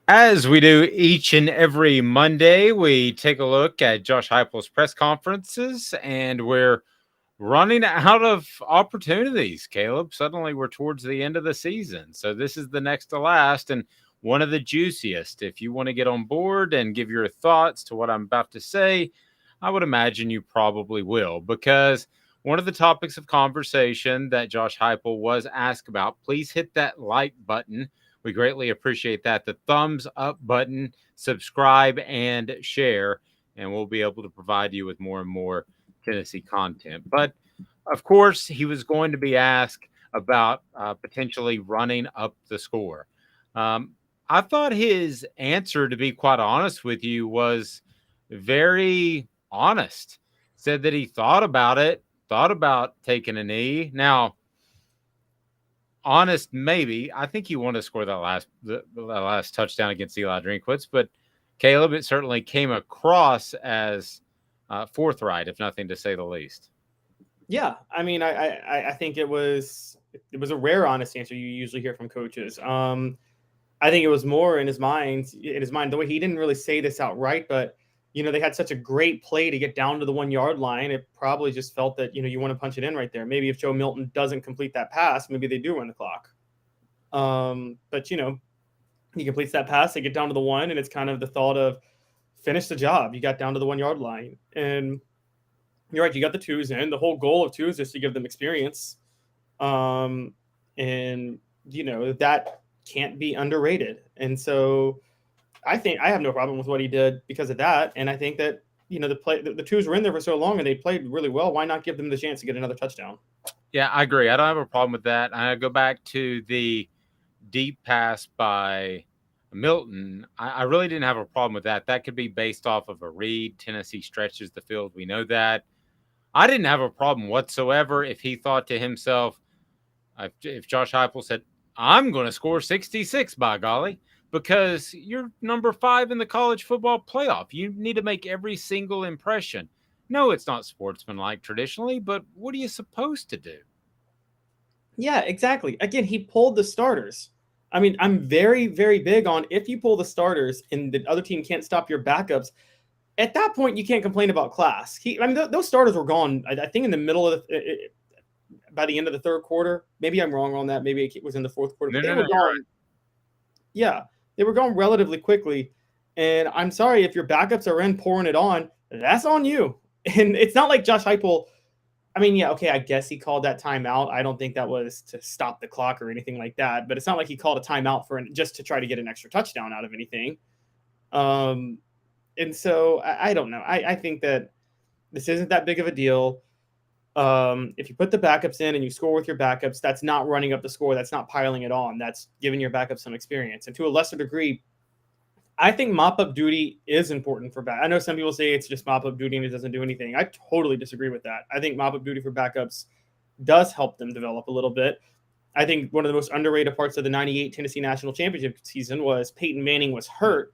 As we do each and every Monday, we take a look at Josh Heupel's press conferences, and we're running out of opportunities, Caleb. Suddenly, we're towards the end of the season. So, this is the next to last and one of the juiciest. If you want to get on board and give your thoughts to what I'm about to say, I would imagine you probably will, because one of the topics of conversation that Josh Heupel was asked about, please hit that like button. We greatly appreciate that. The thumbs up button, subscribe, and share, and we'll be able to provide you with more and more Tennessee content. But of course, he was going to be asked about potentially running up the score. Um, I thought his answer, to be quite honest with you, was very honest. Said that he thought about it, thought about taking a knee. Now, honest, maybe. I think he wanted to score that last touchdown against Eli Drinkwitz, but Caleb, it certainly came across as forthright, if nothing to say the least. Yeah, I mean, I think it was a rare honest answer you usually hear from coaches. I think it was more in his mind, the way he didn't really say this outright, but they had such a great play to get down to the 1 yard line. It probably just felt that you want to punch it in right there. Maybe if Joe Milton doesn't complete that pass, maybe they do run the clock. But he completes that pass, they get down to the one, and it's kind of the thought of finish the job. You got down to the 1 yard line, and you're right. You got the twos in. The whole goal of twos is to give them experience, and that can't be underrated. And so I think I have no problem with what he did because of that. And I think that the twos were in there for so long and they played really well. Why not give them the chance to get another touchdown? Yeah, I agree. I don't have a problem with that. I go back to the deep pass by Milton. I really didn't have a problem with that. That could be based off of a read. Tennessee stretches the field. We know that. I didn't have a problem whatsoever if he thought to himself, if Josh Heupel said, I'm going to score 66, by golly, because you're number 5 in the college football playoff. You need to make every single impression. No, it's not sportsmanlike traditionally, but what are you supposed to do? Yeah, exactly. Again, he pulled the starters. I mean, I'm very, very big on if you pull the starters and the other team can't stop your backups, at that point you can't complain about class. Those starters were gone. I think in the middle of by the end of the third quarter. Maybe I'm wrong on that. Maybe it was in the fourth quarter, No, but they no, were no, you're right. gone. Yeah, they were gone relatively quickly. And I'm sorry if your backups are in pouring it on. That's on you. And it's not like Josh Heupel. I mean, yeah, okay, I guess he called that timeout. I don't think that was to stop the clock or anything like that. But it's not like he called a timeout just to try to get an extra touchdown out of anything. Um, and so I don't know. I think that this isn't that big of a deal. If you put the backups in and you score with your backups, that's not running up the score. That's not piling it on. That's giving your backups some experience. And to a lesser degree, I think mop-up duty is important for back. I know some people say it's just mop-up duty and it doesn't do anything. I totally disagree with that. I think mop-up duty for backups does help them develop a little bit. I think one of the most underrated parts of the 98 Tennessee National Championship season was Peyton Manning was hurt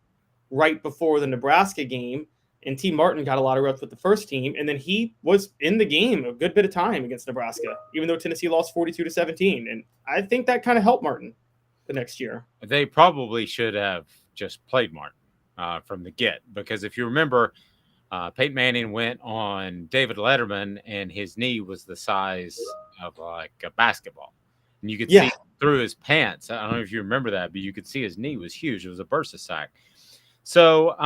right before the Nebraska game, and T. Martin got a lot of reps with the first team, and then he was in the game a good bit of time against Nebraska, even though Tennessee lost 42-17. And I think that kind of helped Martin the next year. They probably should have just played Martin from the get, because if you remember, Peyton Manning went on David Letterman and his knee was the size of like a basketball. And you could Yeah, see through his pants. I don't know if you remember that, but you could see his knee was huge. It was a bursa sack. So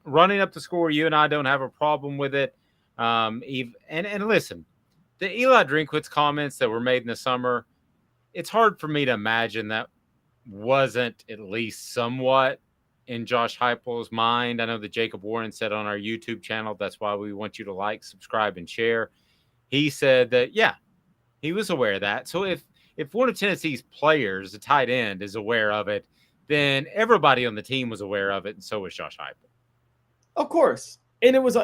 running up the score, you and I don't have a problem with it. And listen, the Eli Drinkwitz comments that were made in the summer, it's hard for me to imagine that wasn't at least somewhat in Josh Heupel's mind. I know that Jacob Warren said on our YouTube channel, that's why we want you to like, subscribe, and share. He said that, yeah, he was aware of that. So if one of Tennessee's players, a tight end, is aware of it, then everybody on the team was aware of it, and so was Josh Heupel. of course. And it was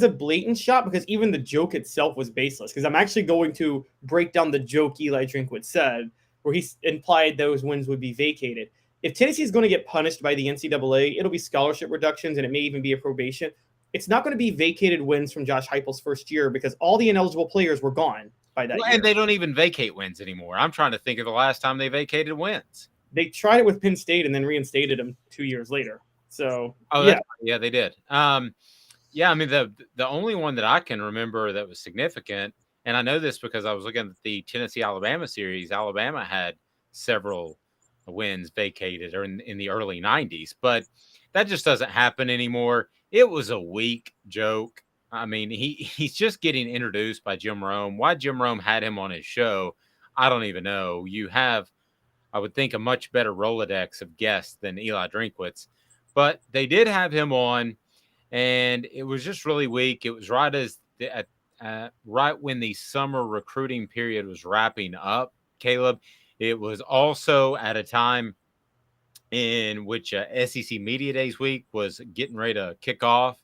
a blatant shot because even the joke itself was baseless. Because I'm actually going to break down the joke Eli Drinkwitz said, where he implied those wins would be vacated. If Tennessee is going to get punished by the NCAA, it'll be scholarship reductions and it may even be a probation. It's not going to be vacated wins from Josh Heupel's first year because all the ineligible players were gone by that year. And they don't even vacate wins anymore. I'm trying to think of the last time they vacated wins. They tried it with Penn State and then reinstated him 2 years later. So, yeah, they did. Yeah, I mean the only one that I can remember that was significant, and I know this because I was looking at the Tennessee Alabama series. Alabama had several wins vacated or in the early 90s, but that just doesn't happen anymore. It was a weak joke. I mean, he's just getting introduced by Jim Rome. Why Jim Rome had him on his show, I don't even know. You have, I would think, a much better Rolodex of guests than Eli Drinkwitz, but they did have him on, and it was just really weak. It was right as right when the summer recruiting period was wrapping up, Caleb. It was also at a time in which SEC Media Days week was getting ready to kick off.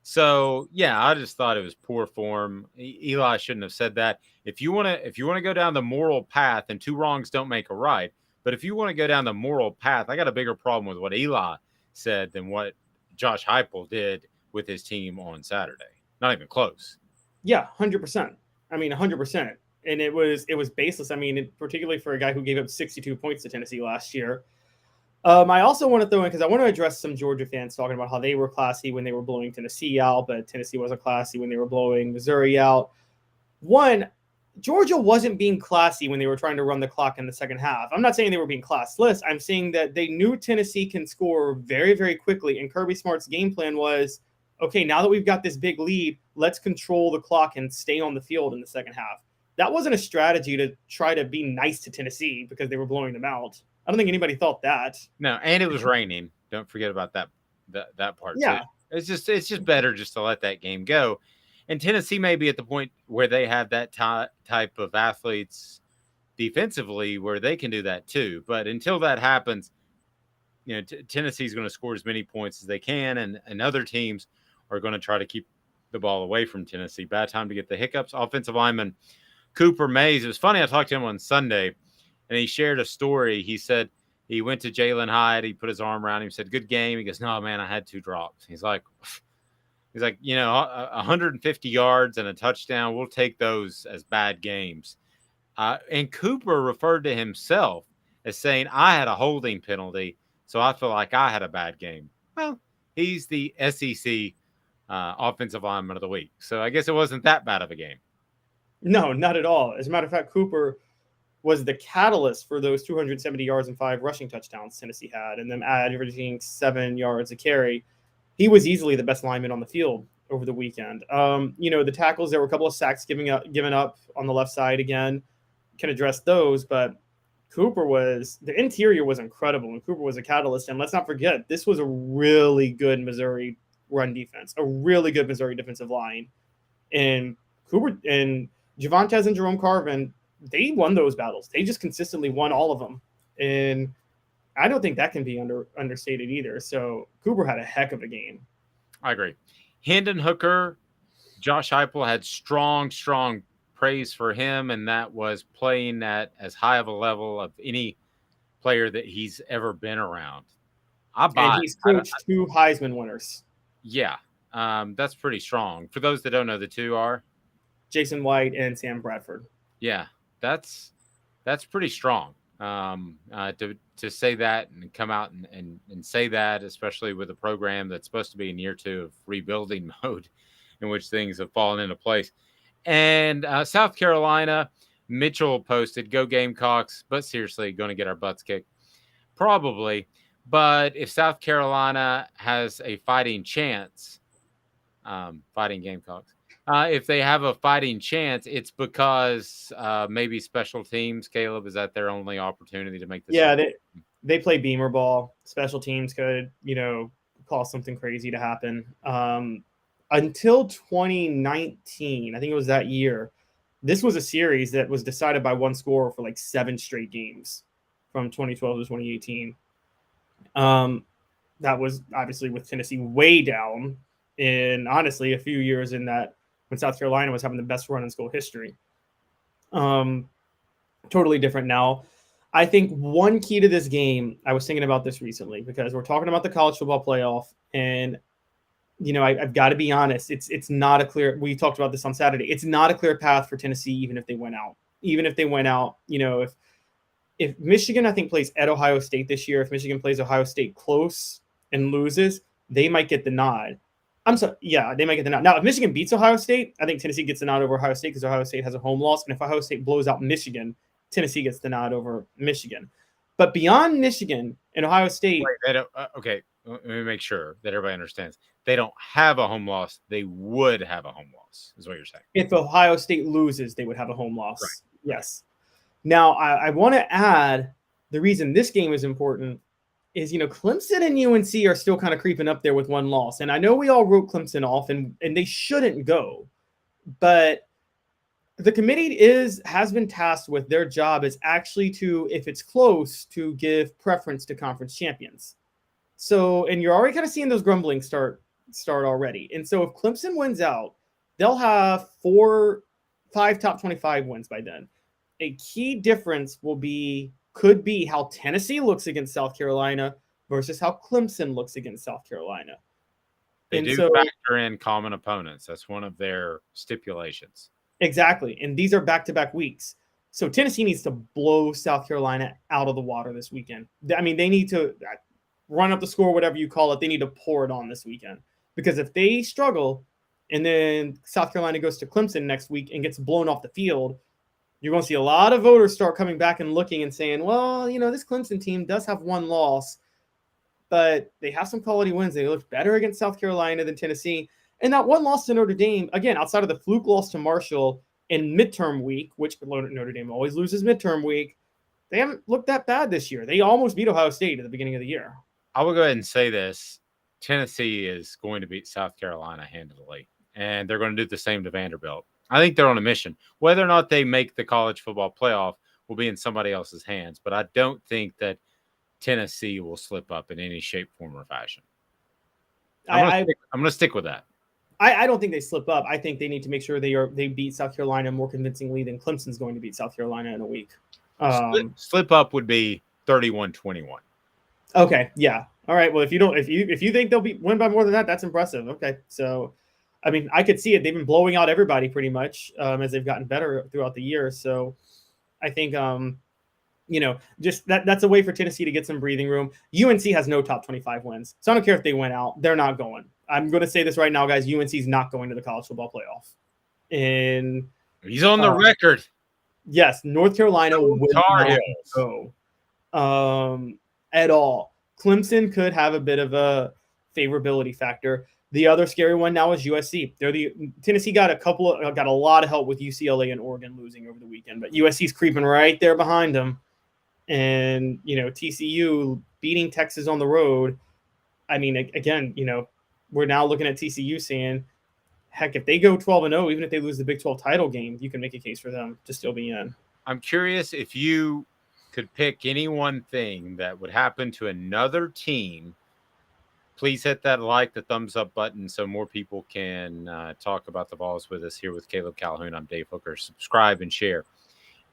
So yeah, I just thought it was poor form. Eli shouldn't have said that. If you want to go down the moral path, and two wrongs don't make a right, but if you want to go down the moral path, I got a bigger problem with what Eli said than what Josh Heupel did with his team on Saturday. Not even close. Yeah, 100%. I mean, 100%. And it was baseless. I mean, particularly for a guy who gave up 62 points to Tennessee last year. I also want to throw in, because I want to address some Georgia fans talking about how they were classy when they were blowing Tennessee out, but Tennessee wasn't classy when they were blowing Missouri out. One, Georgia wasn't being classy when they were trying to run the clock in the second half. I'm not saying they were being classless. I'm saying that they knew Tennessee can score very, very quickly, and Kirby Smart's game plan was, okay, now that we've got this big lead, let's control the clock and stay on the field in the second half. That wasn't a strategy to try to be nice to Tennessee because they were blowing them out. I don't think anybody thought that. No, and it was raining. Don't forget about that part Yeah. too. It's just better just to let that game go. And Tennessee may be at the point where they have that type of athletes defensively where they can do that too. But until that happens, Tennessee's going to score as many points as they can, and other teams are going to try to keep the ball away from Tennessee. Bad time to get the hiccups. Offensive lineman Cooper Mays. It was funny. I talked to him on Sunday, and he shared a story. He said he went to Jalen Hyde. He put his arm around him. Said, "Good game." He goes, "No, man, I had 2 drops." He's like, 150 yards and a touchdown. We'll take those as bad games. And Cooper referred to himself as saying, "I had a holding penalty, so I feel like I had a bad game." Well, he's the SEC offensive lineman of the week, so I guess it wasn't that bad of a game. No, not at all. As a matter of fact, Cooper was the catalyst for those 270 yards and 5 rushing touchdowns Tennessee had, and them averaging 7 yards a carry. He was easily the best lineman on the field over the weekend. The tackles, there were a couple of sacks given up on the left side again. Can address those, but the interior was incredible, and Cooper was a catalyst. And let's not forget, this was a really good Missouri run defense, a really good Missouri defensive line. And Cooper and Javontes and Jerome Carvin, they won those battles. They just consistently won all of them. And I don't think that can be understated either. So Cooper had a heck of a game. I agree. Hendon Hooker, Josh Heupel had strong praise for him, and that was playing at as high of a level of any player that he's ever been around. And he's coached 2 Heisman winners. Yeah, that's pretty strong. For those that don't know, the 2 are Jason White and Sam Bradford. Yeah, that's pretty strong. To say that and come out and say that, especially with a program that's supposed to be in year 2 of rebuilding mode, in which things have fallen into place. And South Carolina, Mitchell posted, "Go Gamecocks," but seriously, going to get our butts kicked? Probably. But if South Carolina has a fighting chance, fighting Gamecocks, if they have a fighting chance, it's because maybe special teams, Caleb, is that their only opportunity to make this? Yeah, they play Beamer ball. Special teams could, cause something crazy to happen. Until 2019, I think it was that year, this was a series that was decided by one score for like 7 straight games from 2012 to 2018. That was obviously with Tennessee way down, and honestly, a few years in that when South Carolina was having the best run in school history. Totally different now. I think one key to this game, I was thinking about this recently because we're talking about the college football playoff, and I've got to be honest. It's not a clear. We talked about this on Saturday. It's not a clear path for Tennessee, even if they went out. If if Michigan, I think, plays at Ohio State this year, if Michigan plays Ohio State close and loses, they might get the nod. I'm sorry. Yeah, they might get the nod. Now, if Michigan beats Ohio State, I think Tennessee gets the nod over Ohio State because Ohio State has a home loss. And if Ohio State blows out Michigan, Tennessee gets the nod over Michigan. But beyond Michigan and Ohio State. Wait, they don't, okay, let me make sure that everybody understands. They don't have a home loss. They would have a home loss, is what you're saying. If Ohio State loses, they would have a home loss. Right. Yes. Now, I want to add the reason this game is important is, Clemson and UNC are still kind of creeping up there with one loss. And I know we all wrote Clemson off, and they shouldn't go. But the committee has been tasked with their job is actually to, if it's close, to give preference to conference champions. So, and you're already kind of seeing those grumblings start already. And so if Clemson wins out, they'll have 5 top 25 wins by then. A key difference could be how Tennessee looks against South Carolina versus how Clemson looks against South Carolina. They do factor in common opponents. That's one of their stipulations. Exactly. And these are back-to-back weeks. So Tennessee needs to blow South Carolina out of the water this weekend. I mean, they need to run up the score, whatever you call it. They need to pour it on this weekend. Because if they struggle and then South Carolina goes to Clemson next week and gets blown off the field, you're going to see a lot of voters start coming back and looking and saying, well, this Clemson team does have one loss, but they have some quality wins. They look better against South Carolina than Tennessee. And that one loss to Notre Dame, again, outside of the fluke loss to Marshall in midterm week, which Notre Dame always loses midterm week, they haven't looked that bad this year. They almost beat Ohio State at the beginning of the year. I will go ahead and say this. Tennessee is going to beat South Carolina handily, and they're going to do the same to Vanderbilt. I think they're on a mission. Whether or not they make the college football playoff will be in somebody else's hands, but I don't think that Tennessee will slip up in any shape, form, or fashion. I'm going to stick with that. I don't think they slip up. I think they need to make sure they beat South Carolina more convincingly than Clemson's going to beat South Carolina in a week. Slip up would be 31-21. Okay, yeah. All right. Well, if you think they'll win by more than that, that's impressive. Okay, so I mean, I could see it. They've been blowing out everybody pretty much as they've gotten better throughout the year. So I think just that's a way for Tennessee to get some breathing room. UNC has no top 25 wins, so I don't care if they win out. They're not going. I'm going to say this right now, guys. UNC's not going to the college football playoff. And he's on the record. Yes, North Carolina will not go at all. Clemson could have a bit of a favorability factor. The other scary one now is USC. Tennessee got a lot of help with UCLA and Oregon losing over the weekend, but USC's creeping right there behind them. And TCU beating Texas on the road. I mean, again, we're now looking at TCU saying, heck, if they go 12-0, even if they lose the Big 12 title game, you can make a case for them to still be in. I'm curious if you could pick any one thing that would happen to another team. Please hit that the thumbs up button so more people can talk about the Vols with us here with Caleb Calhoun. I'm Dave Hooker. Subscribe and share.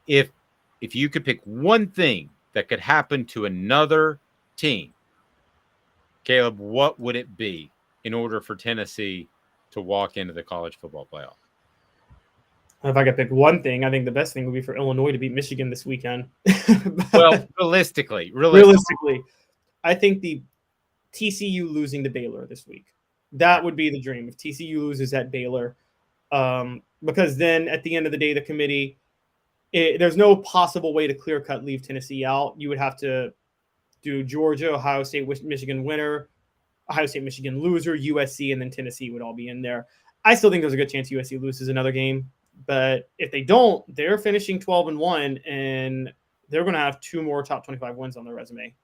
If you could pick one thing that could happen to another team, Caleb, what would it be in order for Tennessee to walk into the college football playoff? If I could pick one thing, I think the best thing would be for Illinois to beat Michigan this weekend. Well, realistically, I think the TCU losing to Baylor this week, that would be the dream. If TCU loses at Baylor, because then at the end of the day, the committee, there's no possible way to clear-cut leave Tennessee out. You would have to do Georgia, Ohio State, Michigan winner, Ohio State, Michigan loser, USC, and then Tennessee would all be in there. I still think there's a good chance USC loses another game. But if they don't, they're finishing 12-1, and they're going to have 2 more top 25 wins on their resume.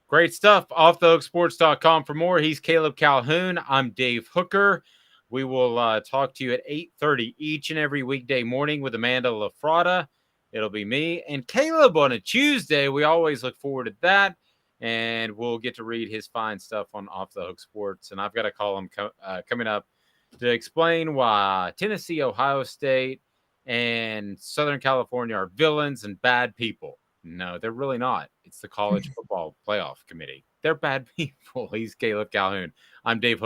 Great stuff. OffTheHookSports.com for more. He's Caleb Calhoun. I'm Dave Hooker. We will talk to you at 8:30 each and every weekday morning with Amanda LaFrada. It'll be me and Caleb on a Tuesday. We always look forward to that. And we'll get to read his fine stuff on Off the Hook Sports. And I've got a column coming up to explain why Tennessee, Ohio State, and Southern California are villains and bad people. No, they're really not. It's the college football playoff committee. They're bad people. He's Caleb Calhoun. I'm Dave.